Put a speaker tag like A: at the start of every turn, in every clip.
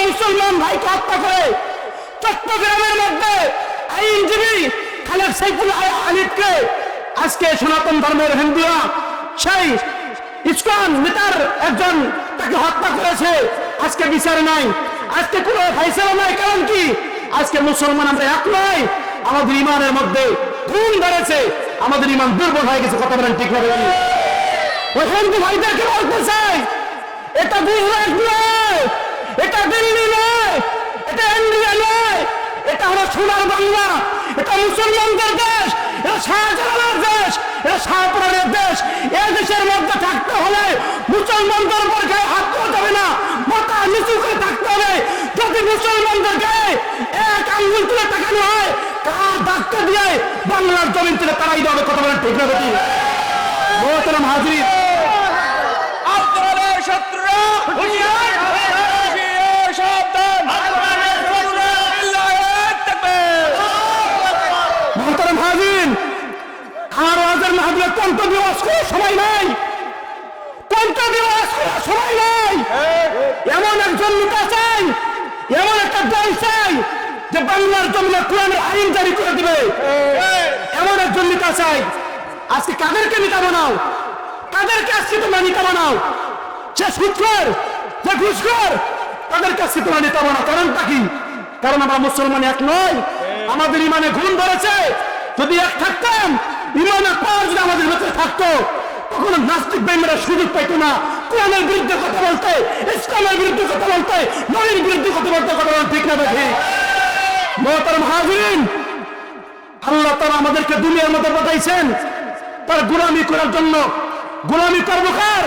A: মুসলমান ভাইকে হত্যা করে চট্টগ্রামের মধ্যে আইনজীবী খালেদ সাইফুল আলিফকে আজকে সনাতন ধর্মের হিন্দুরা সেই ইসকন নেতার একজন তাকে হত্যা করেছে, আজকে বিচার নাই, আজকে কোনো ফাইসালা নাই। কারণ কি? আজকে মুসলমান আমরা এক নয়, আমাদের ইমানের মধ্যে খুন ধরেছে, আমাদের ইমান দুর্বল হয়ে গেছে। কথা বলেন ঠিক হবে? ওই হিন্দু ভাইদেরকে বলতে চাই, এটা গুজরাট নয়, এটা দিল্লি নয়, এটা ইন্ডিয়া নয়, এটা হলো সোনার বাংলা, এটা মুসলমানদের দেশ, এটা শাহজালালের দেশ, এটা শাহপুরের দেশ। এই দেশের মধ্যে থাকতে হলে মুসলমানদের উপর গায়ে হাত দেওয়া যাবে না, মাথা নিচু করে থাকতে হবে। যদি মুসলমানদের গায়ে এক আঙ্গুল তুলে তাকানো হয়, কার ধাক্কা দিয়ে বাংলার জমিন থেকে তারাই দেবে। কথা বলেন ঠিক না? বেটি মোহতারাম হাজির,
B: আপনাদের শত্রুরা হুঁশিয়ার, সাবধান।
A: মোহতারাম হাজির, আর ওয়াজের মাহফিলে কণ্ঠ দিবস করার সময় নাই, কণ্ঠ দিবস করার সময় নাই। এমন একজন নেতা চাই, এমন একটা দল চাই যে বাংলার জমিনে কোরআনের আইন জারি করে দিবে, এমন একজন নেতা চাই। আজকে কাদেরকে নেতা বানাও? কাদেরকে আজকে তোমরা নেতা বানাও? যে সুদখোর, যে ঘুষখোর, তাদেরকে আজকে তোমরা নেতা বানাও। কারণটা কি? কারণ আমরা মুসলমান এক নয়, আমাদের ইমানে ঘুম ধরেছে। যদি এক থাকতাম, ইমানের পাওয়ার যদি আমাদের ভেতরে থাকতো, কখনো নাস্তিক বেইমানরা সুযোগ পাইতো না কোরআনের বিরুদ্ধে কথা বলতে, ইসলামের বিরুদ্ধে কথা বলতে, নবীর বিরুদ্ধে কথা বলতে। কথা বলেন ঠিক না বেঠিক? মোহতারাম হাজিরিন, আল্লাহ তাআলা আমাদেরকে দুনিয়ার মধ্যে পাঠাইছেন তার গোলামি করার জন্য। গোলামি করবো কার?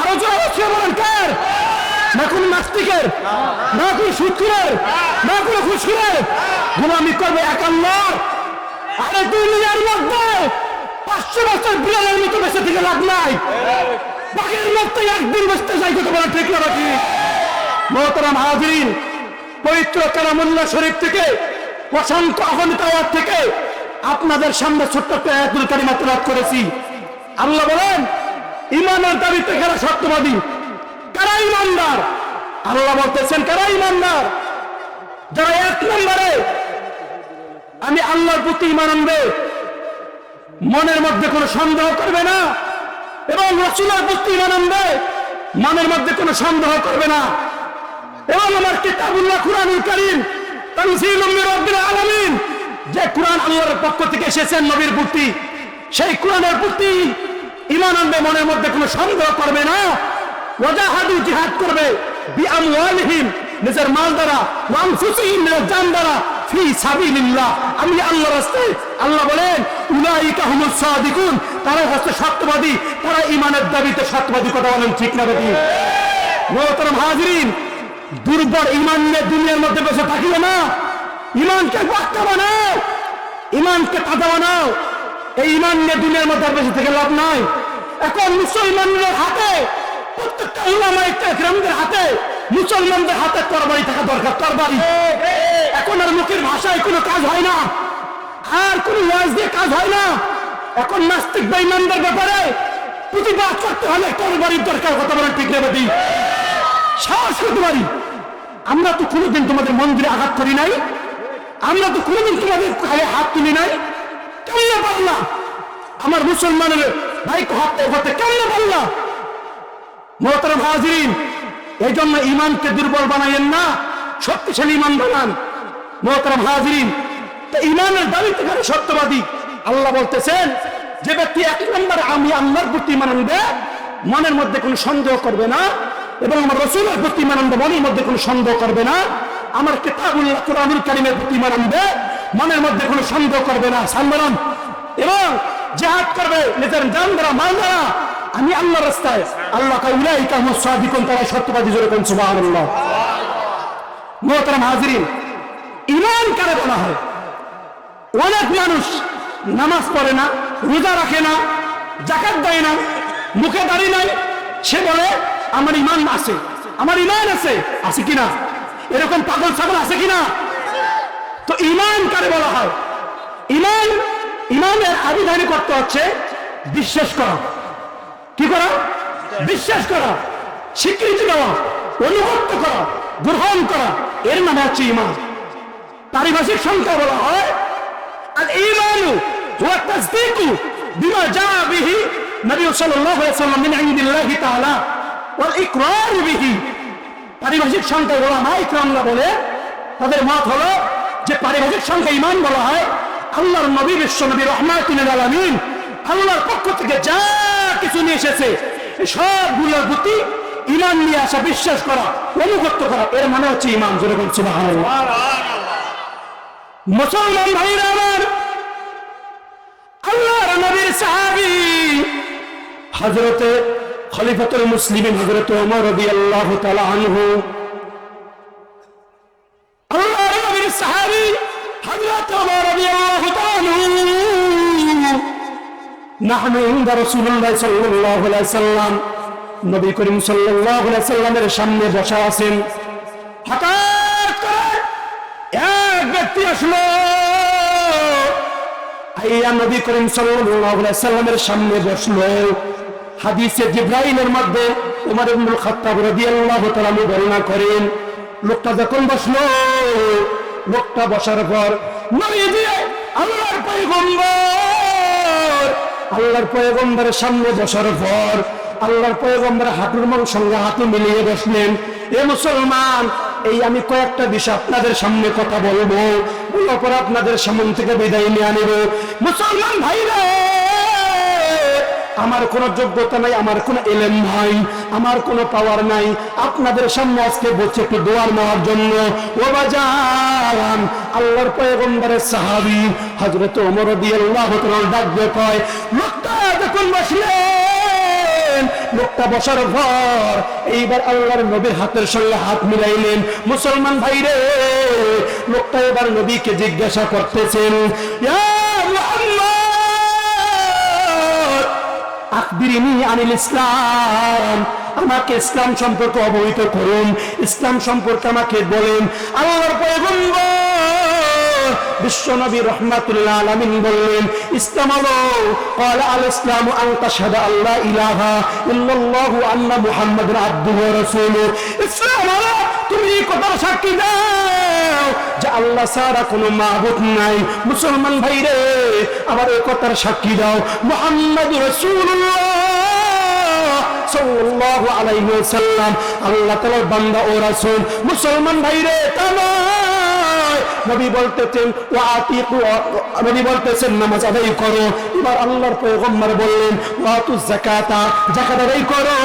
A: আরো জোরে বলেন কার? না কোন নাস্তিকের, না কোন সুদখোরের, না কোন ঘুষখোরের। গোলামি করবে এক আল্লাহর। আরে দুনিয়ার মধ্যে 500 বছর বিড়ালের মতো বেঁচে থেকে লাভ নাই, বাঘের মধ্যে একদিন বসতে চাই। কথা বলা ঠিক না বাকি? মোহতারাম হাজিরিন, পবিত্র কালামুল্লাহ শরীফ থেকে, অসংখ্য অগণিত আয়াত থেকে আপনাদের সামনে ছোট্ট একটা আয়াতুল কারিমা তেলাওয়াত করেছি। আল্লাহ বলেন, ইমানের দাবিতে কারা সত্যবাদী, কারা ইমানদার? আল্লাহ বলতেছেন কারা ইমানদার? যারা এক নম্বরে আমি আল্লাহর প্রতি ঈমান আনবে, মনের মধ্যে কোনো সন্দেহ করবে না, এবং রাসূলের প্রতি ঈমান আনবে, মনের মধ্যে কোনো সন্দেহ করবে না, এবং আমার কিতাবুল্লাহ কুরআনুল কারীম তানজিলুম মির রাব্বিল আলামিন, যে কুরআন আল্লাহর পক্ষ থেকে এসেছেন নবীর প্রতি, সেই কুরআনের প্রতি ঈমান আনবে, মনের মধ্যে কোনো সন্দেহ করবে না। ওয়াজাহাদু, জিহাদ করবে, বিআমওয়ালিহিম, নিজের মাল দ্বারা, ওয়া আনফুসিহিম, নিজের জান দ্বারা, ফি সাবিলিল্লাহ, আমি আল্লাহর রাস্তায়। আল্লাহ বলেন, উলাইকা হুমুস সাদিকুন, তারা হচ্ছে সত্যবাদী, তারা ঈমানের দাবিতে সত্যবাদী। কথা বলেন ঠিক না বেঠিক? মোহতারাম হাজিরিন, দুর্বল ঈমান নিয়ে দুনিয়ার মধ্যে বসে থাকিও না। ঈমানকে পাক্কা বানাও, ঈমানকে তাজা বানাও। এই ঈমান নিয়ে দুনিয়ার মধ্যে বসে থেকে লাভ নাই। এখন মুসলমানদের হাতে, প্রত্যেকটা উলামায়ে কেরামদের হাতে, মুসলমানদের হাতে তরবারি থাকা দরকার। তরবারি। এখন আর মুখের ভাষায় কোনো কাজ হয় না, আর কোনো ওয়াজ দিয়ে কাজ হয় না। এখন নাস্তিক বেঈমানদের ব্যাপারে প্রতিবাদ করতে হলে তরবারির দরকার। কথা বলেন ঠিক না বেঠিক? সাহস করতে পারি। আমরা তো কোনোদিন তোমাদের মন্দিরে আঘাত করি নাই, আমরা তো কোনোদিন তোমাদের গায়ে হাত তুলি নাই। কেমনে পারলা আমার মুসলমানের ভাইকে হত্যা করতে? কেমনে পারলা? মোহতারাম হাজিরিন, এই জন্য ঈমানকে দুর্বল বানাইয়েন না, শক্তিশালী ঈমান বানান। মোহতারাম হাজিরিন, তো ঈমানের দাবিতে কারা সত্যবাদী? আল্লাহ বলতেছেন, যে ব্যক্তি এক নম্বরে আমি আল্লাহর প্রতি ঈমান আনবে, মনের মধ্যে কোনো সন্দেহ করবে না, এবং আমার রাসূলের প্রতি ঈমান আনবে, মনের মধ্যে কোনো সন্দেহ করবে না, আমার কিতাবুল্লাহ কুরআনুল কারীমের প্রতি ঈমান আনবে, মনের মধ্যে কোনো সন্দেহ করবে না, সম্মান, এবং জিহাদ করবে নিজের জান দ্বারা, মাল দ্বারা, আমি আল্লাহর রাস্তায়। আল্লাহ কয়, উলাইকা হুমুস সাদিকুন, তারা সত্যবাদী। জোরে বলুন সুবহানাল্লাহ। মোহতারাম হাজিরিন, ঈমান কারে বলা হয়? অনেক মানুষ নামাজ পড়ে না, রোজা রাখে না, যাকাত দেয় না, মুখে দাড়ি নাই, সে বলে আমার ঈমান আছে, আমার ঈমান আছে। আছে কিনা? এরকম পাগল ছাগল আছে কিনা? তো ঈমান কারে বলা হয়? ঈমান, ঈমানের আবিধানিক অর্থ হচ্ছে বিশ্বাস করা। কি করা? বিশ্বাস করা, স্বীকৃতি দেওয়া, অনুগত্য করা, গ্রহণ করা, এর নামে হচ্ছে ঈমান। পারিভাষিক সংখ্যা বলা হয় আল ঈমানু ওয়া তাসদীকু বিমা জাআ বিহি নবী সাল্লাল্লাহু আলাইহি ওয়াসাল্লাম মিন ইনদিল্লাহি তাআলা ওয়াল ইকরার বিহি। পারিভাষিক সংখ্যা ওলামা ইকরামরা বলে, তাদের মত হলো যে পারিভাষিক সংখ্যা ঈমান বলা হয় আল্লাহর নবী বিশ্ব নবী রাহমাতুল লিল আলামিন আল্লাহর পক্ষ থেকে যা কিছু নিয়ে এসেছে সবগুলোর প্রতি ঈমান নিয়ে আসা, বিশ্বাস করা, অনুগত করা, এর মানে হচ্ছে ঈমান। যেরকম সুবহানাল্লাহ। মুসলমান ভাইরা আমার, আল্লাহর নবীর সাহাবী হযরতে খলিফাতুল মুসলিমিন হযরত ওমর রাদিয়াল্লাহু তাআলা আনহু, আল্লাহর নবীর সাহাবী হযরত ওমর রাদিয়াল্লাহু তাআলা আনহু নাহনু ইনদা রাসূলুল্লাহ সাল্লাল্লাহু আলাইহি ওয়াসাল্লাম, নবী করিম সাল্লাল্লাহু আলাইহি ওয়াসাল্লামের সামনে বসা আছেন। হঠাৎ করে এক ব্যক্তি আসলো, আইয়া নবী করিম সাল্লাল্লাহু আলাইহি ওয়াসাল্লামের সামনে বসলো। হাদিসে জিবরাইলের মধ্যে ওমর ইবনুল খাত্তাব রাদিয়াল্লাহু তাআলা বর্ণনা করেন, লোকটা যখন বসলো, লোকটা বসার পর নবীজি আল্লাহর পয়গম্বরের সামনে বসার পর আল্লাহর পয়গম্বর হাঁটুর সঙ্গে হাঁটু মিলিয়ে বসলেন। এ মুসলমান, এই আমি কয়েকটা বিষয় আপনাদের সামনে কথা বলবো, বলার পর আপনাদের সামনে থেকে বিদায় নিয়ে আনিব। মুসলমান ভাইরা, আমার কোনো যোগ্যতা নাই, আমার কোনো ইলম নাই, আমার কোনো পাওয়ার নাই, আপনাদের সামনে আজকে বলছি একটু দোয়ার নেওয়ার জন্য। ও বাজান, আল্লাহর পয়গম্বরের সাহাবী হযরত ওমর রাদিয়াল্লাহু তাআলা ডাক দিয়ে কয়, লোকটা যখন বসলেন, লোকটা বসার পর এইবার আল্লাহর নবীর হাতের সঙ্গে হাত মিলাইলেন। মুসলমান ভাইরে, লোকটা এবার নবীকে জিজ্ঞাসা করতেছেন, ইয়া মুহাম্মদ আখবিরিনি আনিল ইসলাম, আমাকে ইসলাম সম্পর্কে অবহিত করুন, ইসলাম সম্পর্কে আমাকে বলেন। আল্লাহর পয়গম্বর বিশ্ব নবী রাহমাতুল লিল আলামিন বললেন, ইসলাম হলো ক্বালা আল ইসলামু আন তাশহাদা আল্লা ইলাহা ইল্লাল্লাহু আন্না মুহাম্মাদুর আবদুহু ওয়া রাসূলুহু। ইসলাম হলো তুমি এই কথার সাক্ষী দাও যে আল্লাহ ছাড়া কোনো মাবুদ নাই। মুসলমান ভাইরে, আবার এই কথার সাক্ষী দাও মুহাম্মাদুর রাসূলুল্লাহ সাল্লাল্লাহু আলাইহি ওয়াসাল্লাম আল্লাহ তাআলার বান্দা ও রাসূল। মুসলমান ভাইরে, নবী বলতেছেন ওয়া আতিকু, নবী বলতেছেন নামাজ আদায় করো। এবার আল্লাহর পয়গম্বর বললেন ওয়া তুজ যাকাতা, যাকাত আদায় করো।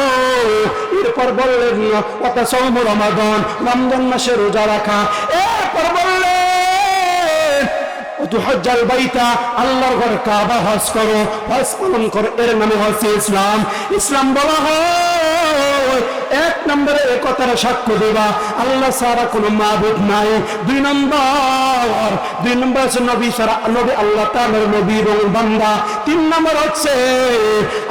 A: এরপর বললেন ওয়া তাসাউমু রমাদান, রমজান মাসে রোজা রাখা। এরপর বললেন তুহজ্জাল বাইতা, আল্লাহর ঘর কাবা হজ করো, হজ পালন করো। এর নামে হচ্ছে ইসলাম। ইসলাম বলা হয় এক নম্বরে এই কথার সাক্ষ্য দেবা আল্লাহ ছাড়া কোনো মাবুদ নাই। দুই নম্বর হচ্ছে নবী ছাড়া, নবী আল্লাহ তাআলার নবী এবং বান্দা। তিন নম্বর হচ্ছে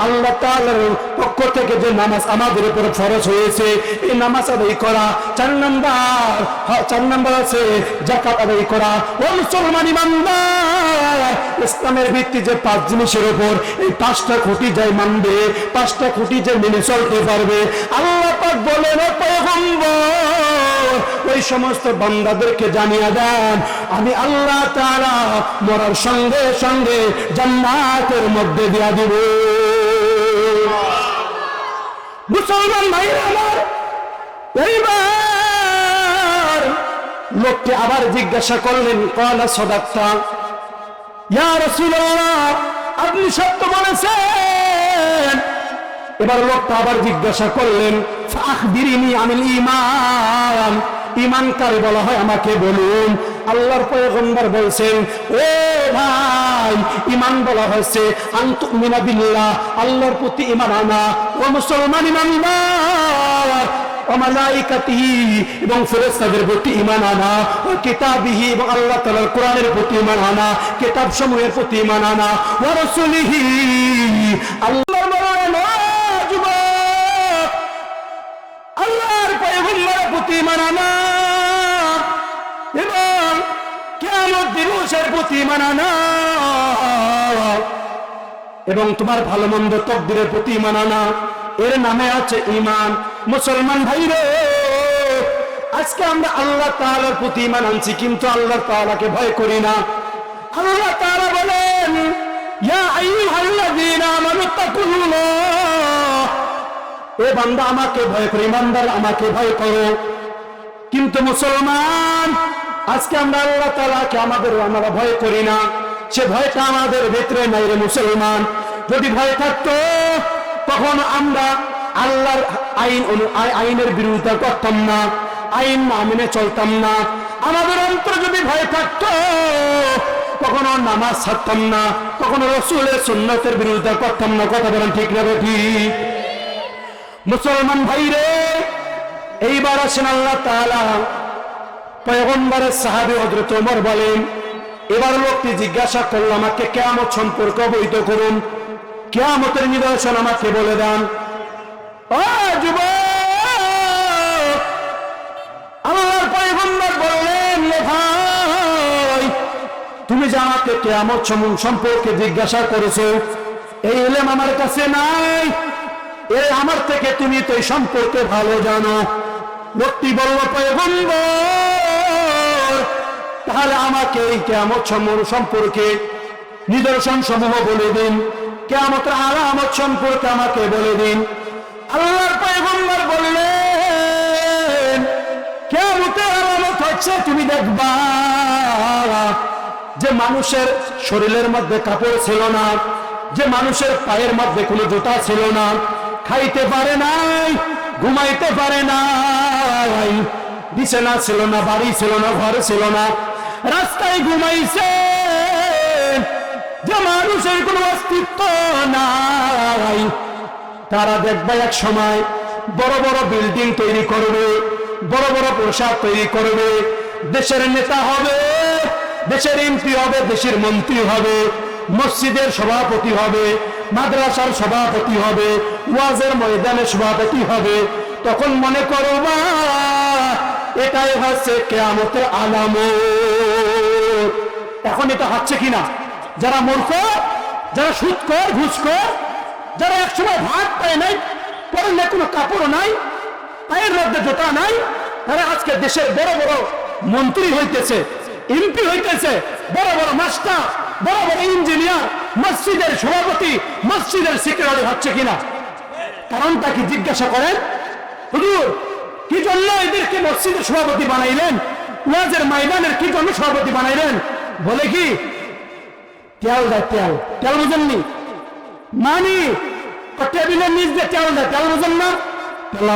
A: আল্লাহ তাআলার পক্ষ থেকে যে নামাজ আমাদের উপর ফরজ হয়েছে, এই নামাজ আদায় করা। চার নম্বর আছে যাকাত আদায় করা। ও মুসলমান ইমানদার, ইসলামের ভিত্তি যে পাঁচ জিনিসের উপর, এই পাঁচটা খুঁটি যাই মানবে, পাঁচটা খুঁটি যে মেনে চলতে পারবে, আল্লাহ পাক বলেন ও পয়গম্বর ওই সমস্ত বান্দাদেরকে জানিয়ে দেন আমি আল্লাহ তাআলা মরার সঙ্গে সঙ্গে জান্নাতের মধ্যে দিয়া দিব। মুসলমান ভাইরা আমার, এইবার লোককে আবার জিজ্ঞাসা করলেন, ক্বালা সাদাকতা ইয়া রাসূলুল্লাহ, আপনি সত্য বলেছেন। এবার লোকটা আবার জিজ্ঞাসা করলেন, ফাখবিরিনি আনিল ঈমান, ঈমান কারে বলা হয় আমাকে বলুন। আল্লাহর পয়গম্বর বলছেন, ও ভাই, ঈমান বলা হয়েছে আন তুমিনা বিল্লাহ, আল্লাহর প্রতি ঈমান আনা। ও মুসলমান ঈমানদার, ও মালাইকাতিহি এবং ফেরেশতাদের প্রতি ঈমান আনা, ও কিতাবিহি এবং আল্লাহ তাআলার কোরআনের প্রতি ঈমান আনা, কিতাব সমূহের প্রতি ঈমান আনা, ওয়া রাসূলিহি, আল্লাহর পয়গম্বরের প্রতি ঈমান আনা এবং কিয়ামত দিবসের প্রতি ঈমান আনা এবং তোমার ভালো মন্দ তকদিরের প্রতি ঈমান আনা। এর নামে আছে ঈমান। মুসলমান ভাইরে, আজকে আমরা আল্লাহ তাআলার প্রতি ঈমান আনছি, কিন্তু আল্লাহ তাআলাকে ভয় করি না। আল্লাহ তাআলা বলেন, ইয়া আইয়ুহাল্লাযীনা আমানু তাকুল্লাহ, এ বান্দা আমাকে ভয় করো, ঈমানদার আমাকে ভয় করো। কিন্তু মুসলমান, আজকে আমরা আল্লাহ তাআলাকে আমরা ভয় করি না, সে ভয়টা আমাদের ভিতরে নাই রে মুসলমান। যদি ভয় থাকতো তখন আমরা আল্লাহর আইনের বিরোধিতা করতাম না, আইন না মেনে চলতাম না। আমাদের অন্তরে যদি ভয় থাকতো কখনো নামাজ ছাড়তাম না, কখনো রাসূলের সুন্নতের বিরোধিতা করতাম না। কথা বলেন ঠিক না ঠিক? মুসলমান ভাইরে, এইবার আসেন আল্লাহ তাআলা পয়গম্বরের সাহাবী হযরত ওমর বলেন, এবার লোকটি জিজ্ঞাসা করল, আমাকে কিয়ামত সম্পর্কে অবহিত করুন, কিয়ামতের নিদর্শন আমাকে বলে দেন। ও যুবক, আল্লাহর পয়গম্বর বললেন, ও ভাই, তুমি যে আমাকে কিয়ামত সম্পর্কে জিজ্ঞাসা করেছো, এই ইলম আমার কাছে নাই, আমার থেকে তুমি তো এই সম্পর্কে ভালো জানো। লোকটি বলল, পয়গম্বর, তাহলে আমাকে এই কিয়ামত সম্পর্কে নিদর্শন সমূহ বলে দিন, কিয়ামতের আলামত সম্পর্কে আমাকে বলে দিন। আল্লাহর পয়গম্বর বললেন, কিয়ামতের আলামত হচ্ছে তুমি দেখবা যে মানুষের শরীরের মধ্যে কাপড় ছিল না, যে মানুষের পায়ের মধ্যে কোনো জুতা ছিল না, খাইতে পারে নাই, ঘুমাইতে পারে নাই, বিছানা ছিল না, বাড়ি ছিল না, ঘর ছিল না, রাস্তায় ঘুমাইছে, যে মানুষের কোনো অস্তিত্ব নাই। তারা দেখবে এক সময় বড় বড় বিল্ডিং তৈরি করবে, বড় বড় পোশাক তৈরি করবে, দেশের নেতা হবে, দেশের এমপি হবে, দেশের মন্ত্রী হবে, মসজিদের সভাপতি হবে, মাদ্রাসার সভাপতি হবে, ওয়াজের ময়দানে সভাপতি হবে। তখন মনে করবা এটাই হচ্ছে কিয়ামতের আলামত। এখন এটা হচ্ছে কিনা? যারা মূর্খ, যারা সুদখোর, ঘুষখোর, যারা একসময় ভাত পায় নাই, পরনে কোনো কাপড় নাই, পায়ের মধ্যে জুতা নাই, তারা আজকে দেশের বড় বড় মন্ত্রী হইতেছে, এমপি হইতেছে, বড় বড় মাস্টার, বড় বড় ইঞ্জিনিয়ার, মসজিদের সভাপতি, মসজিদের সেক্রেটারি হচ্ছে কিনা? কারণটা কি জিজ্ঞাসা করেন? হুজুর, কি জন্য এদেরকে মসজিদের সভাপতি বানাইলেন, ওয়াজের ময়দানের কি জন্য সভাপতি বানাইলেন? বলে কি তেল দেয়, তেল, তেল বুঝেননি? মানি টেবিলের নিচ দিয়ে তেল দেয়, তেল বুঝেন না?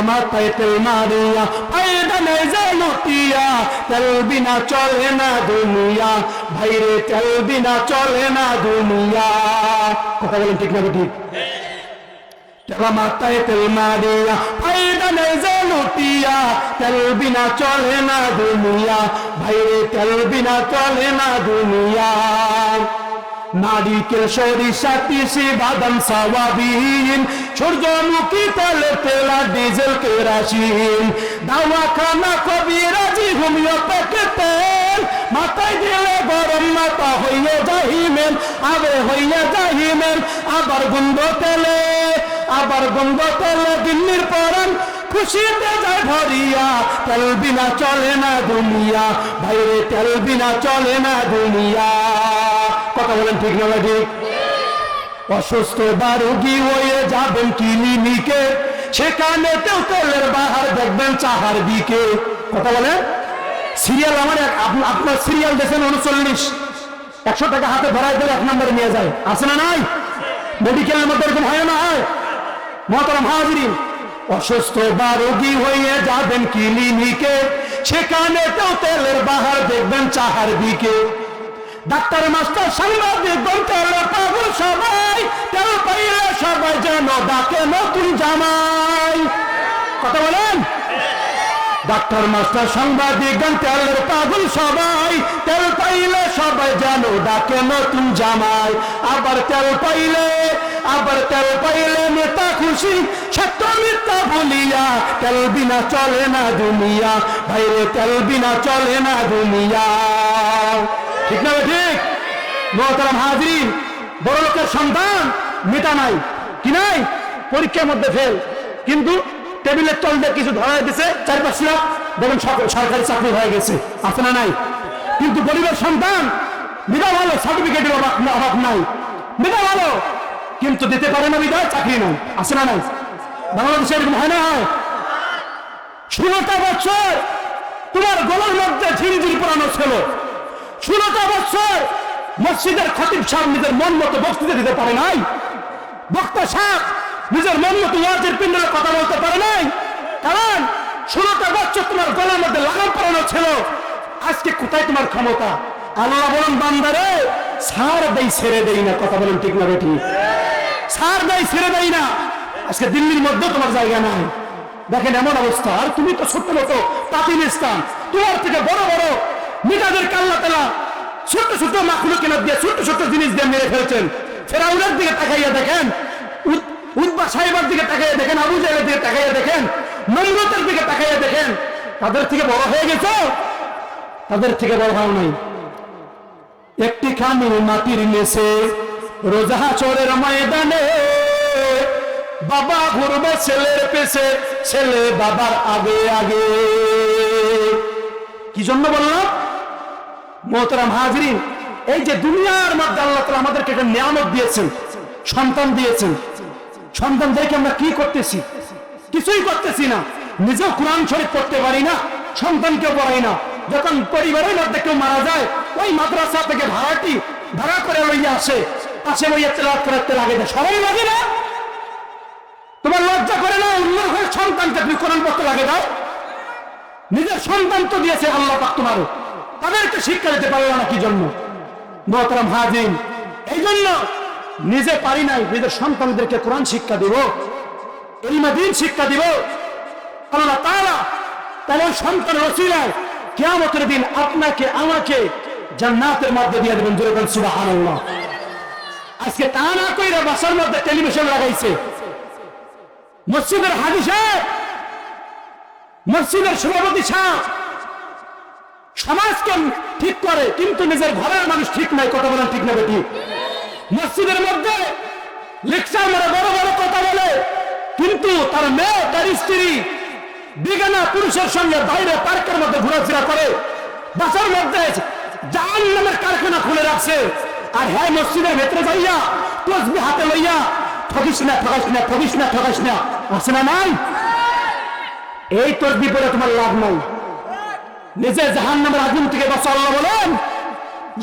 A: মাথায় তেল মারিয়া ফায়দা নেই জানুতিয়া, তেল বিনা চলে না দুনিয়া, ভাইরে তেল বিনা চলে না দুনিয়া। কথা বলেন ঠিক না ঠিক? তেলা মাথায় তেল মারিয়া ফায়দা নেই জানুতিয়া, তেল বিনা চলে না দুনিয়া, ভাইরে তেল বিনা চলে না দুনিয়া। নারিকেল, সরিষা, তিসি, বাদাম, সয়াবিন, সূর্যমুখী, তেলের তেল, ডিজেল, কেরাসিন, দাওয়াখানা, কবিরাজি, হোমিওপ্যাথি তেল, মাথায় দিলে গরম মাথা হইয়া যাহিমেন, আবে হইয়া যাহিমেন। আবার গন্ধ তেলে, আবার গন্ধ তেলে দিল্লির পরান খুশিতে যায় ভরিয়া, তেল বিনা চলে না দুনিয়া, ভাইরে তেল বিনা চলে না দুনিয়া। কথা বলেন ঠিক না ঠিক? অসুস্থ বা রোগী হয়ে যাবেন ক্লিনিকে, সেখানে তেও তেলের বাহার দেখবেন চাহার দিকে। কথা বলেন? সিরিয়াল আমার আপনার সিরিয়াল দেখেন 39, 100 টাকা হাতে ধরাই দিলে 1 নম্বরে নিয়ে যায়, আছে না নাই? মেডিকেলের মধ্যে এরকম হয় না? হয়। মোহতারাম হাজিরিন, অসুস্থ বা রোগী হয়ে যাবেন ক্লিনিকে, সেখানে তেও তেলের বাহার দেখবেন চাহার দিকে। ডাক্তার, মাস্টার, সাংবাদিক, তেলের পাগল সবাই, তেল পাইলে সবাই যেন ডাকে নতুন জামাই। কথা বলেন? ডাক্তার, মাস্টার, সাংবাদিক, তেলের পাগল সবাই, তেল পাইলে সবাই যেন ডাকে নতুন জামাই। আবার তেল পাইলে, আবার তেল পাইলে নেতা খুশি, সত্য মিথ্যা বলিয়া, তেল বিনা চলে না দুনিয়া, ভাইরে তেল বিনা চলে না দুনিয়া। ঠিক না ঠিক? মোহতারাম হাজিরিন, বড় লোকের সন্তান, মেটা নাই, কি নাই, পরীক্ষার মধ্যে ফেল, কিন্তু টেবিলের তল দিয়ে কিছু ধরাই দিছে 4-5 লাখ, দেখেন সরকারি চাকরি হয়ে গেছে, আছে না নাই? কিন্তু গরিবের সন্তান বিধা ভালো, সার্টিফিকেটের অভাব নাই, বিধা ভালো, কিন্তু দিতে পারে না বিধায় চাকরি নাই, আছে না নাই? বাংলাদেশে এরকম হয় না? হয়। 16টা বছর তোমার গলার মধ্যে ঝিরিঝিরি পরানো ছিল, 16টা বছর মসজিদের খতিব সাহেব নিজের মন মতো বক্তৃতা দিতে পারে নাই, বক্তা সাহেব নিজের মন মতো ওয়াজের পিণ্ডে কথা বলতে পারে নাই, কারণ 16টা বছর তোমার গলার মধ্যে লাগাম পরানো ছিল। আজকে কোথায় তোমার ক্ষমতা? আল্লাহ বলেন বান্দারে ছাড় দেই ছেড়ে দেই না, কথা বলেন ঠিক না বেঠি? ছাড় দেই ছেড়ে দেই না। আজকে দিল্লির মধ্যে তোমার জায়গা নাই, দেখেন এমন অবস্থা। আর তুমি তো ছোট্ট মতো পাকিস্তান, তোমার থেকে বড় বড় নেতাদের কাল্লা তেলা ছোট্ট ছোট্ট মাখলু কেনা দিয়ে ছোট্ট ছোট্ট জিনিস দিয়ে মেরে ফেলছেন। ফেরাউনের দিকে তাকাইয়া দেখেন, উদ্বা সাহেবের দিকে তাকাইয়া দেখেন, আবু জাহেলের দিকে তাকাইয়া দেখেন, নমরুদের দিকে তাকাইয়া দেখেন, তাদের থেকে বড় হয়ে গেছে? তাদের থেকে বড় হও নাই। একটি খামি মাটির নেছে রোজা চোরের ময়দানে, বাবা ঘুরবে ছেলের পেছে, ছেলে বাবার আগে আগে। কি জন্য বললাম? মোহতারাম হাজরিন, এই যে দুনিয়ার মধ্যে আল্লাহ তাআলা আমাদেরকে একটা নিয়ামত দিয়েছেন, সন্তান দিয়েছেন, সন্তান দেখে আমরা কি করতেছি? কিছুই করতেছি না। নিজেও কোরআন শরীফ পড়তে পারি না, সন্তানকেও পড়াই না। যখন পরিবারের মধ্যে কেউ মারা যায়, ওই মাদ্রাসা থেকে ভাড়া করে লইয়া আসে, পাশে লইয়া তেলাওয়াত করতে লাগে না, সবাই লাগে না? তোমার লজ্জা করে না? অন্য সন্তানকে তুমি কোরআন পড়তে লাগে দাও? নিজের সন্তান তো দিয়েছে আল্লাহ পাক তোমারও, তাদেরকে শিক্ষা দিতে পারলো না কি জন্য? মোহতারাম হাজির, এই জন্য নিজে পারি নাই, নিজের সন্তানদেরকে কোরআন শিক্ষা দিব, ইলমে দ্বীন শিক্ষা দিব। আল্লাহ তাআলা তাদের সন্তানের ওসিলায় কিয়ামতের দিন আপনাকে আমাকে জান্নাতের মধ্যে দিয়ে দেবেন। জোরে বলেন সুবহানাল্লাহ। আজকে তা না কইরা বাসার মধ্যে টেলিভিশন লাগাইছে, মসজিদের হাজী সাহেব, মসজিদের সভাপতি সাহেব সমাজকে ঠিক করে, কিন্তু নিজের ঘরের মানুষ ঠিক নাই, কথা বলেন ঠিক না বেটি? মসজিদের মধ্যে লেকচার মারে, বড় বড় কথা বলে, কিন্তু তার মেয়ে তার স্ত্রী বেগানা পুরুষের সঙ্গে বাইরে পার্কের মধ্যে ঘোরাফেরা করে, বাসার মধ্যে জাহান্নামের কারখানা খুলে রাখছে। আর হ্যাঁ, মসজিদের ভেতরে যাইয়া তসবিহ হাতে লইয়া ঠকিস না, ঠকাস না, ঠকিস না, ঠকাস না, আছে না নাই? এই তসবিহ পড়ে তোমার লাভ নাই। নিজে জাহান্নামের আগুন থেকে বাঁচা। আল্লাহ বলেন,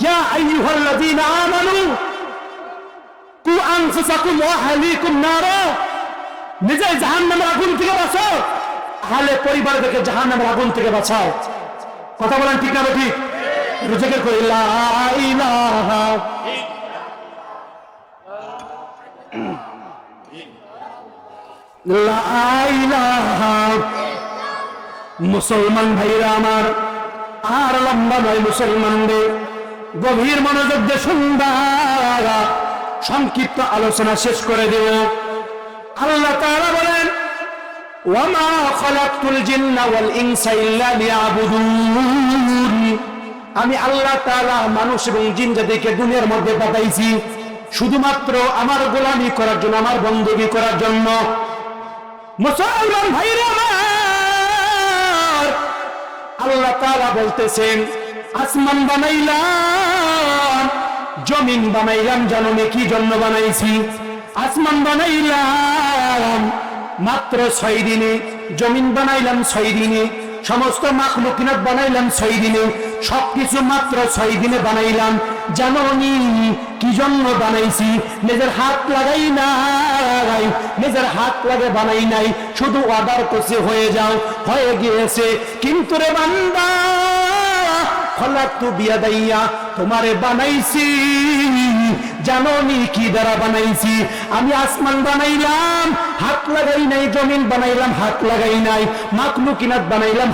A: ইয়া আইয়ুহাল্লাযীনা আমানু কু আনফুসাকুম ওয়া আহলিকুম নারা। নিজে জাহান্নামের আগুন থেকে বাঁচাও, আহলে পরিবারকে জাহান্নামের আগুন থেকে বাঁচাও। কথা বলেন ঠিক না ঠিক? জিকির করি লা ইলাহা লা ইলাহা। মুসলমান ভাইরা আমার, আর লম্বা নয় মুসলমানদের, গভীর মনোযোগ দিয়ে শুনবা, সংক্ষিপ্ত আলোচনা শেষ করে দেব। আল্লাহ তাআলা বলেন, ওয়ামা খালাকতুল জিন্না ওয়াল ইনসা ইল্লা লিয়াবুদুন। আমি আল্লাহ তাআলা মানুষ এবং জিন জাতিকে দুনিয়ার মধ্যে পাঠাইছি শুধুমাত্র আমার গোলামি করার জন্য, আমার বندگی করার জন্য। মুসলমান ভাইরা আমার, আল্লাহ তাআলা বলতেছেন, আসমান বানাইলাম, জমিন বানাইলাম, জানো না কি জন্য বানাইছি? আসমান বানাইলাম মাত্র 6 দিনে, জমিন বানাইলাম 6 দিনে, সমস্ত মাখলুকিনাত বানাইলাম 6 দিনে, সবকিছু মাত্র 6 দিনে বানাইলাম। জানো নি কি জন্য বানাইছি? নিজের হাত লাগাই নাই, নিজের হাত লাগে বানাই নাই, শুধু অর্ডার করছে হয়ে যাও, হয়ে গিয়েছে। কিন্তু রে বান্দা, খলাকতু বিয়াদাইয়া, তোমারে বানাইছি, জানো নি কি দ্বারা বানাইছি? আমি আসমান বানাইলাম, হাত লাগাই নাই, জমিন বানাইলাম, হাত লাগাই নাই, মাখলুকিনাত বানাইলাম,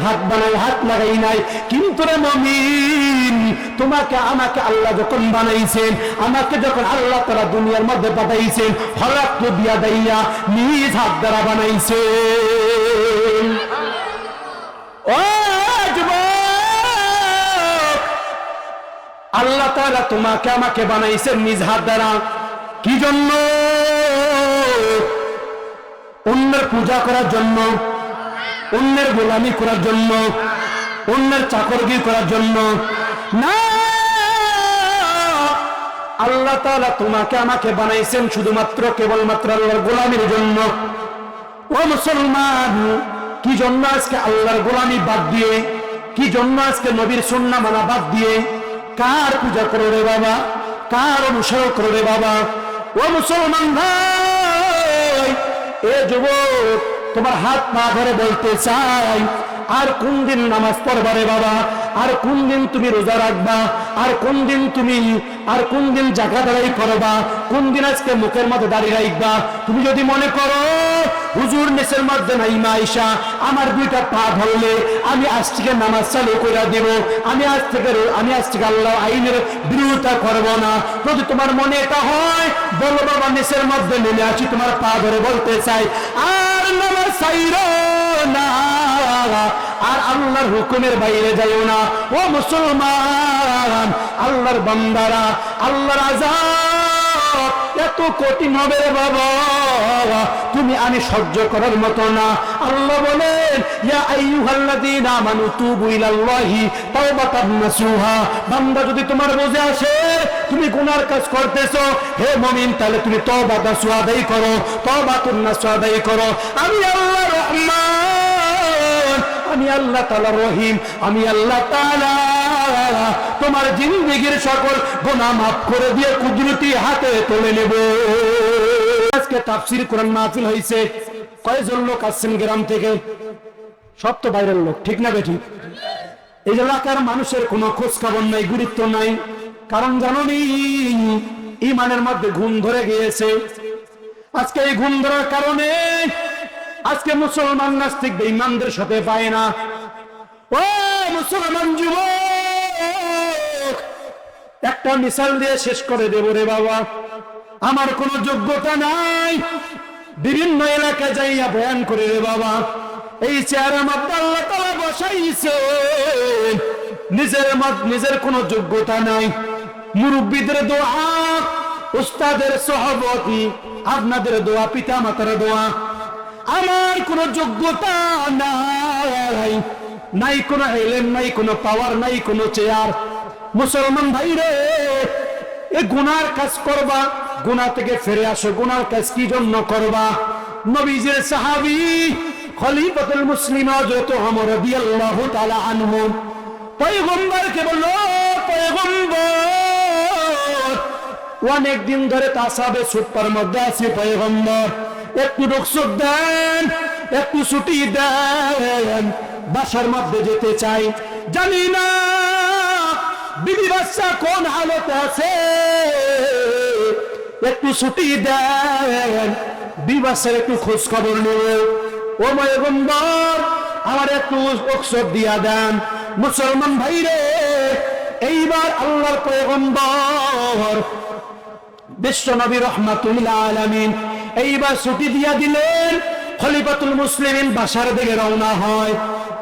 A: হাত লাগাই নাই। কিন্তু রে মুমিন, তোমাকে আমাকে আল্লাহ যখন বানাইছেন, আমাকে যখন আল্লাহ তাআলা দুনিয়ার মধ্যে পাঠাইছেন, খলাকতু বিয়াদাইয়া, নিজ হাত দ্বারা বানাইছেন। ও আল্লাহ তাআলা তোমাকে আমাকে বানাইছেন নিজ হাত দ্বারা। কি জন্য? অন্যের পূজা করার জন্য, অন্যের গোলামি করার জন্য, অন্যের চাকরগিরি করার জন্য না। আল্লাহ তাআলা তোমাকে আমাকে বানাইছেন শুধুমাত্র কেবলমাত্র আল্লাহর গোলামির জন্য। ও মুসলমান, কি জন্য আজকে আল্লাহর গোলামি বাদ দিয়ে, কি জন্য আজকে নবীর সুন্নাহ মানা বাদ দিয়ে কার পূজা করো রে বাবা, কার অনুসরণ করো রে বাবা? ও মুসলমান ভাই, এ যুবক, তোমার হাত পা ধরে বলতে চাই, আর কোন দিন নামাজ পড়বা রে বাবা? আর কোন দিন তুমি রোজা রাখবা? আর কোন দিন জাকাত আদায় করবা? কোন দিন আজকে মুখের মধ্যে দাঁড়িয়ে রাখবা? তুমি যদি মনে করো হুজুর নেসের মধ্যে নাই মাইশা, আমার দুইটা পা ধরলে আমি আজ থেকে নামাজ চালু করে দেব, আমি আজ থেকে আল্লাহ আইনের বিরোধিতা করব না, যদি তোমার মনে এটা হয়, বলো বাবা নেসের মধ্যে নেমে আসি, তোমার পা ধরে বলতে চাই, আর নামাজ চাইরো না, আর আল্লাহর হুকুমের বাইরে যাইও না। ও মুসলমান, আল্লাহর বান্দারা, আল্লাহর আযাব এত কঠিন হবে রে বাবা, তুমি আমি সহ্য করার মতো না। আল্লাহ বলেন, ইয়া আইয়ুহাল্লাযীনা আমানু তুবু ইলাল্লাহি তাওবাতান নাসুহা। বান্দা, যদি তোমার বুঝে আসে তুমি গুনার কাজ করতেছো, হে মুমিন, তাহলে তুমি তওবা নাসুহা আদায় করো, তওবাতুন নাসুহা আদায় করো। আমি আল্লাহ রহমান, আমি আল্লাহ তাআলা রহিম, আমি আল্লাহ তাআলা তোমার জিন্দেগীর সকল গুনাহ মাফ করে দিয়ে কুদরতি হাতে তুলে নেব। আজকে তাফসীর কোরআন মাহফিল হয়েছে, কয়জন লোক আসছেন গ্রাম থেকে? সব তো বাইরের লোক, ঠিক না বেঠিক? এই এলাকার মানুষের কোনো খোঁজ খবর নাই, গুরুত্ব নাই, কারণ জানোনি ইমানের মধ্যে ঘুম ধরে গিয়েছে। আজকে এই ঘুম ধরার কারণে আজকে মুসলমান নাস্তিক বেঈমানদের সাথে পায় না। ও মুসলমান যুবক, একটা মিসাল দিয়ে শেষ করে দেব রে বাবা। আমার কোনো যোগ্যতা নাই, বিভিন্ন এলাকায় যাইয়া বয়ান করে রে বাবা। এই চেয়ারের মধ্যে আল্লাহ তাআলা বসাইছে, নিজের কোনো যোগ্যতা নাই। মুরব্বীদের দোয়া, উস্তাদের সহবতি, আপনাদের দোয়া, পিতা মাতার দোয়া, আমার কোনো যোগ্যতা নাই, নাই কোনো ইলম, নাই কোনো পাওয়ার, নাই কোনো চেয়ার। মুসলমান ভাই রে, এ গুনার কাজ করবা, গুনাহ থেকে ফিরে আসো। গুনার কাজ কি জন্য করবা? নবীজির সাহাবী খলিফাতুল মুসলিমিন হযরত ওমর রাদিয়াল্লাহু তাআলা আনহু পয়গম্বরকে বলল, পয়গম্বর, অনেক দিন ধরে তাসাবে সুপার মধ্যে আছি, পয়গম্বর একটু রুখসত দেন, একটু ছুটি দেন, বাসার মধ্যে যেতে চাই। জানি না বিবি বাচ্চা কোন হালতে আছে, একটু ছুটি দেন, বিবি বাচ্চার একটু খোঁজ খবর নেব। ও পয়গম্বর, আমার একটু রুখসত দিয়া দেন। মুসলমান ভাই রে, এইবার আল্লাহর পয়গম্বর বিশ্ব নবী রাহমাতুল আলামিন এইবার ছুটি দিয়া দিলেন। খলিফাতুল মুসলিমিন বাসার দিকে রওনা হয়,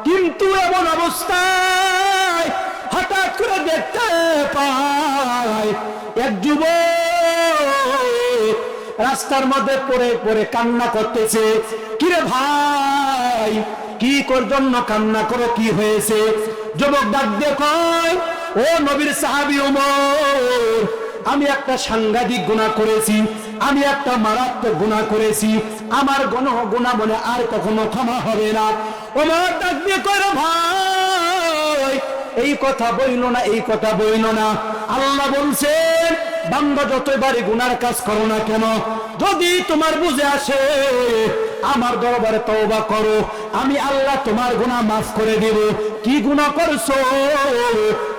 A: কিন্তু এমন অবস্থায় হঠাৎ করে দেখতে পায় এক যুবক রাস্তার মধ্যে পড়ে পড়ে কান্না করতেছে। কিরে ভাই, কি কর জন্য কান্না করো, কি হয়েছে? যুবক ডাক দিয়ে কয়, ও নবীর সাহাবী ওমর, আমি একটা সাংঘাতিক গুনাহ করেছি, আমি একটা মারাত্মক গুনাহ করেছি, আমার গুনাহ মনে আর কখনো ক্ষমা হবে না। ওমর ডাক দিয়ে কয়, ভাই, এই কথা বইল না, এই কথা বইল না। আল্লাহ বলছেন, বান্দা যতবারই গুনার কাজ করো না কেন, যদি তোমার বুঝে আসে আমার দরবারে তওবা করো, আমি আল্লাহ তোমার গুনাহ মাফ করে দেব। কি গুনাহ করছো,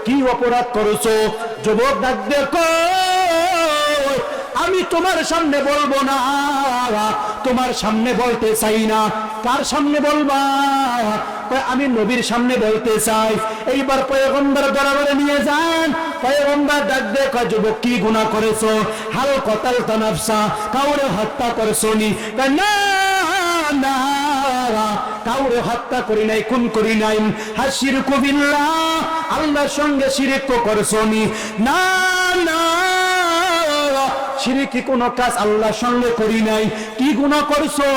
A: কি অপরাধ করছো? যুবক ডাক দিয়ে কয়, আমি তোমার সামনে বলবো না, তোমার সামনে বলতে চাই না। কার সামনে বলবা? আমি নবীর সামনে বলতে চাই। এইবার পয়গম্বর দরবারে নিয়ে যান। পয়গম্বর ডাক দিয়ে কয়, যুবক, কি গুনাহ করেছো? হাল কতালতা নাফসা, কাউরে হত্যা করছো নি? না না, কাউরে হত্যা করি নাই, খুন করি নাই। হাশিরকু বিল্লাহ, আল্লাহর সঙ্গে শিরক করছো নি? না না, শিরকি কোনো কাজ আল্লাহর সঙ্গে করি নাই। কি গুনাহ করছো?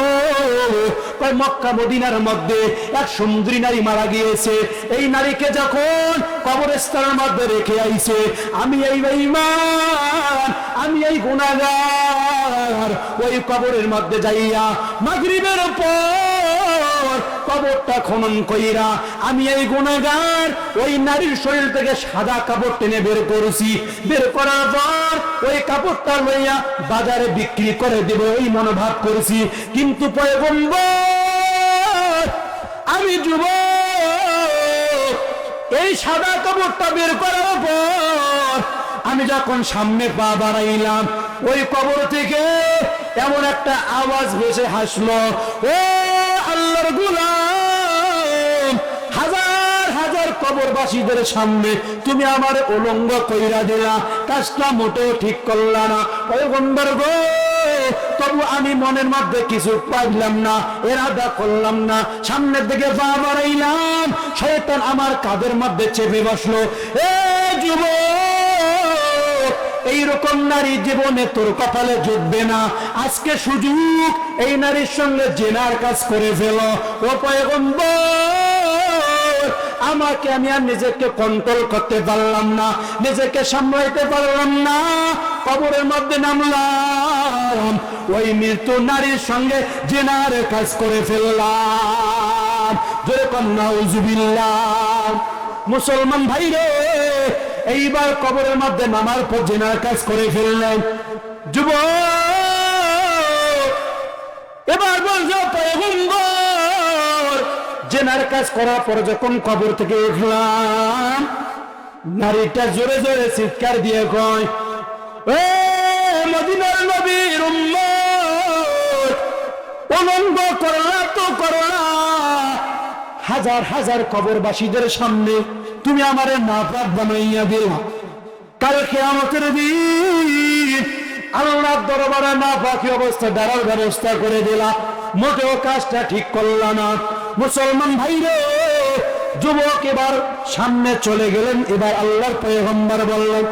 A: কয় মক্কা মদিনার মধ্যে এক সুন্দরী নারী মারা গিয়েছে, এই নারীকে যখন কবরস্থানের মধ্যে রেখে আইছে, আমি এই বেঈমান, আমি এই গুনাহগার ওই কবরের মধ্যে যাইয়া মাগরিবের পর কবরটা খনন কইরা আমি এই গুনাহগার ওই নারীর শরীর থেকে সাদা কাপড় টেনে বের করেছি। বের করার পর ওই কাপড়টা লইয়া বাজারে বিক্রি করে দেব এই মনোভাব করেছি। কিন্তু পয়গম্বর, আমি যুবক, এই সাদা কাপড়টা বের করার পর আমি যখন সামনে পা বাড়াইলাম, ওই কবর থেকে এমন একটা আওয়াজ ভেসে হাসলো, ও আল্লাহর গোলাম, হাজার হাজার কবরবাসীদের সামনে তুমি আমার উলঙ্গ কইরা দিলা, কাজটা মোটেও ঠিক করলা না। পয়গম্বর গো, তবু আমি মনের মধ্যে কিছু পাইলাম না, এরাদা করলাম না, সামনের দিকে পা বাড়াইলাম, শয়তান আমার কাঁধের মধ্যে চেপে বসলো। এ যুবক, এইরকম নারী জীবনে তোর কপালে জুটবে না, আজকে সুযোগ, এই নারীর সঙ্গে জেনার কাজ করে ফেলো। ও পয়গম্বর, আমাকে আমি আর নিজেকে কন্ট্রোল করতে পারলাম না, নিজেকে সামলাইতে পারলাম না, কবরের মধ্যে নামলাম, ওই মৃত্যু নারীর সঙ্গে জেনার কাজ করে ফেললাম। যেরকম নাউজুবিল্লাহ। মুসলমান ভাই রে, এইবার কবরের মধ্যে নামার পর জেনার কাজ করে ফেললেন। যুবক, এবার বলছো পয়গম্বর, জেনার কাজ করার পর যখন কবর থেকে উঠলাম, নারীটা জোরে জোরে চিৎকার দিয়ে কয়, এ মদিনার নবীর উম্মত, উলঙ্গ করলা তো করলা, হাজার হাজার কবরবাসীদের সামনে তুমি আমারে নাপাক বানাইয়া দিলা। কাল কিয়ামতের দিন আল্লাহর দরবারে নাপাকি অবস্থা দাঁড়ার ব্যবস্থা করে দিলা, মোটেও কাজটা ঠিক করলা না। মুসলমান ভাইরে, যুবক এবার সামনে চলে গেলেন। এবার আল্লাহর পয়গম্বর বললেন,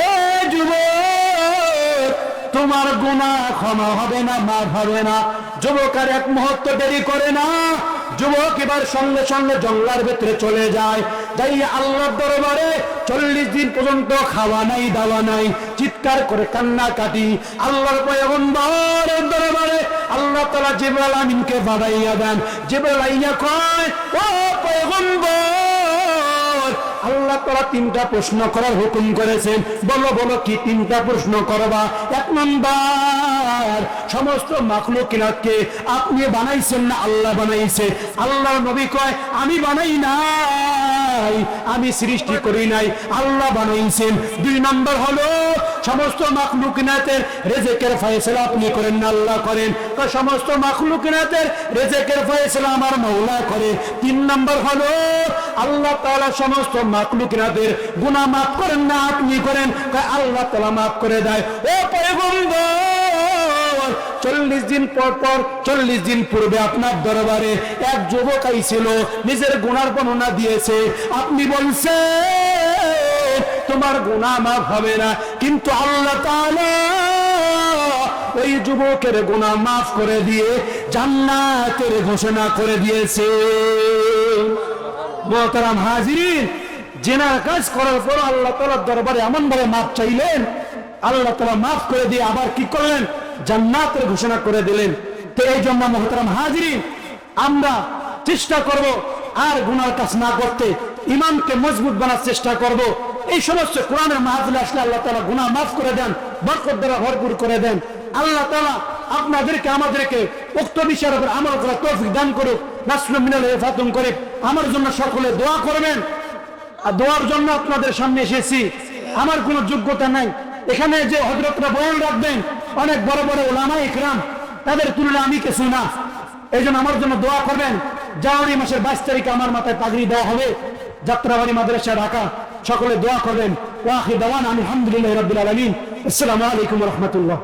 A: এ যুবক, তোমার গুনাহ ক্ষমা হবে না, মাফ হবে না। যুবক আর এক মুহূর্ত দেরি করে না, যুবক এবার সঙ্গে সঙ্গে জঙ্গলার ভেতরে চলে যায়, যাই আল্লাহর দরবারে 40 দিন পর্যন্ত খাওয়া নাই, দাওয়া নাই, চিৎকার করে কান্নাকাটি আল্লাহর পয়গম্বরের দরবারে আল্লাহ তাআলা জিবরাইল আমিনকে পাঠাইয়া দেন। জিবরাইল আইয়া কয়, ও পয়গম্বর, আল্লাহ তাআলা 3টা প্রশ্ন করার হুকুম করেছেন। বলো বলো কি 3টা প্রশ্ন করবা? 1 নাম্বার, সমস্ত মাখলুকিনাতকে আপনি বানাইছেন না আল্লাহ বানাইছে? আল্লাহর নবী কয়, আমি বানাই নাই, আমি সৃষ্টি করি নাই, আল্লাহ বানাইছেন। 2 নাম্বার হলো, সমস্ত মাখলুকিনাতের রিজিকের ফয়সালা আপনি করেন না আল্লাহ করেন? সমস্ত মাখলুকিনাতের রিজিকের ফয়সালা আমার মাওলা করে। 3 নাম্বার হলো, আল্লাহ তাআলা সমস্ত মাখলুকিনাতের গুনাহ maaf করেন না আপনি করেন? আল্লাহ তাআলা maaf করে দেয়। ও পয়গম্বর, 40 দিন পর 40 দিন পূর্বে আপনার দরবারে এক যুবক আইছিল, নিজের গুনার বর্ণনা দিয়েছে, আপনি বলছেন তোমার গুনাহ maaf হবে না, কিন্তু আল্লাহ তাআলা ওই যুবকের গুনাহ maaf করে দিয়ে জান্নাতের ঘোষণা করে দিয়েছে। মুহতারাম হাজিরিন, জেনার কাজ করার পর আল্লাহ তাআলার দরবারে এমন ভাবে মাফ চাইলেন, আল্লাহ তাআলা মাফ করে দিয়ে আবার কি করলেন? জান্নাতের ঘোষণা করে দিলেন। তো এই জন্য মুহতারাম হাজিরিন, আমরা চেষ্টা করব আর গুনার কাজ না করতে, ইমানকে মজবুত বানার চেষ্টা করব। এই সমস্ত কোরআনের মাহফিলে আসলে আল্লাহ তাআলা গুনাহ মাফ করে দেন, বরকত দ্বারা ভরপুর করে দেন। আল্লাহ তাআলা আপনাদেরকে আমাদেরকে উক্ত বিষয়ের উপর আমল করার তৌফিক দান করুক। নাসরুম মিনাল ফাতুম করে আমার জন্য সকলে দোয়া করবেন। আর দোয়ার জন্য আপনাদের সামনে এসেছি, আমার কোনো যোগ্যতা নাই। এখানে যে হযরতরা বয়ান রাখবেন অনেক বড় বড় উলামা ইকরাম, তাদের তুলনায় আমি কিছু না। এই জন্য আমার জন্য দোয়া করবেন। জানুয়ারি মাসের 22 তারিখে আমার মাথায় পাগড়ি দেওয়া হবে, যাত্রাবাড়ি মাদ্রাসা ঢাকা। সকলে দোয়া করবেন। ওয়া আখির দাওয়ানা আলহামদুলিল্লাহি রাব্বিল আলামিন। আসসালামু আলাইকুম ওয়া রাহমাতুল্লাহ।